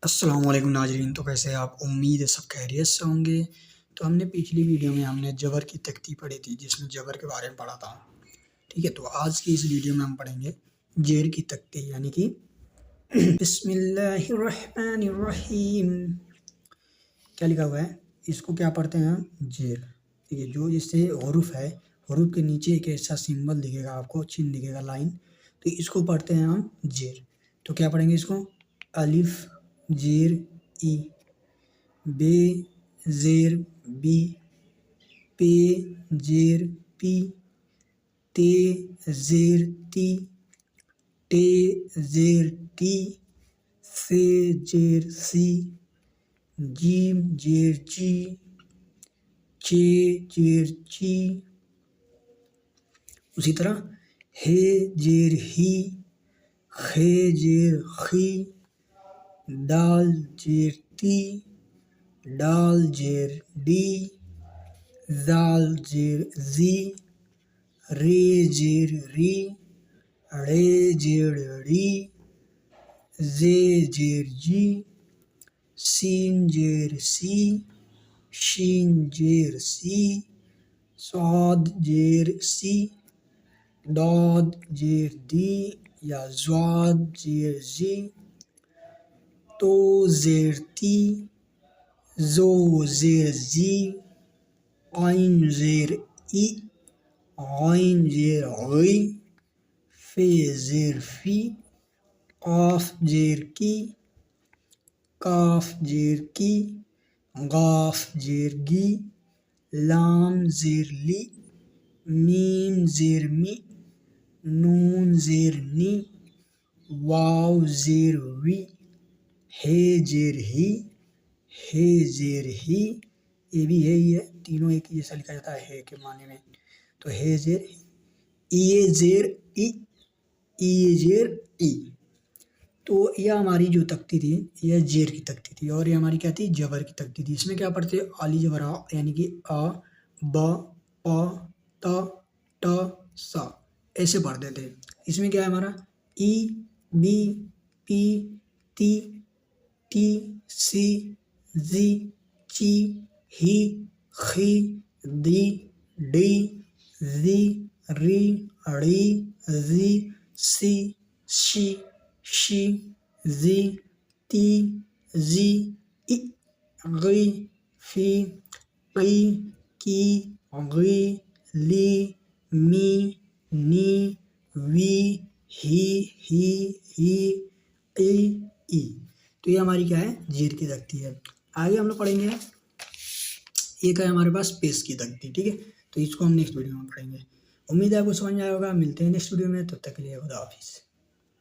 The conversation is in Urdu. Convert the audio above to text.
السلام علیکم ناظرین، تو کیسے ہیں آپ؟ امید ہے سب خیریت سے ہوں گے۔ تو ہم نے پچھلی ویڈیو میں ہم نے جبر کی تختی پڑھی تھی، جس میں جبر کے بارے میں پڑھا تھا، ٹھیک ہے۔ تو آج کی اس ویڈیو میں ہم پڑھیں گے جیر کی تختی، یعنی کہ بسم اللہ الرحمن الرحیم۔ کیا لکھا ہوا ہے؟ اس کو کیا پڑھتے ہیں؟ جیر، ٹھیک ہے۔ جو جس سے حروف ہے، حروف کے نیچے ایک ایسا سمبل دکھے گا آپ کو، چین دکھے گا، لائن، تو اس کو پڑھتے ہیں ہم جیر۔ تو کیا پڑھیں گے اس کو؟ الف زیر ای، بے زیر بی، پے زیر پی، تے زیر تی، ٹے زیر ٹی، سے زیر سی، جیم زیر جی، چے زیر چی، اسی طرح ہے زیر ہی، خے زیر خی، دال زیر تی، ڈال زیر ڈی، زال زیر زی، رے زیر ری، ڑے زیر ڑی، زے زیر جی، سین زیر سی، شین زیر سی، صاد زیر سی، ڈاد زیر دی یا زواد زیر زی، تو زیر تی، زو زیر زی، عین زیر ای، غین زیر غی، فے زیر فی، قاف زیر کی، کاف زیر کی، غاف زیر گی، لام زیر لی، میم زیر می، نون زیر نی، واو زیر وی، ہے زیر ہی، ہے زیر ہی، یہ بھی ہے، یہ تینوں ایک ہی جیسا لکھا جاتا ہے ہے کے معنی میں، تو ہے زیر ہی، ای زیر ای، ای زیر ای۔ تو یہ ہماری جو تختی تھی یہ جیر کی تختی تھی، اور یہ ہماری کیا تھی؟ جبر کی تختی تھی۔ اس میں کیا پڑھتے؟ علی جبر آ، یعنی کہ آ، با، پا، تا، ٹا، سا، ایسے پڑھتے تھے۔ اس میں کیا ہے ہمارا؟ ای، بی، پی، تی، ٹی، سی، زی، چی، ہی، خی، دی، ڈی، زی، ری، ڑی، زی، سی، شی، شی، زی، تی، زی، ای، غی، فی، قی، کی، غی، لی، می، نی، وی، ہی، ہی، ای، ای۔ تو یہ ہماری کیا ہے؟ جیر کی تختی ہے۔ آگے ہم لوگ پڑھیں گے، ایک ہے ہمارے پاس پیش کی تختی، ٹھیک ہے۔ تو اس کو ہم نیکسٹ ویڈیو میں پڑھیں گے۔ امید ہے آپ کو سمجھ میں آیا ہوگا۔ ملتے ہیں نیکسٹ ویڈیو میں، تب تک کے لیے خدا حافظ۔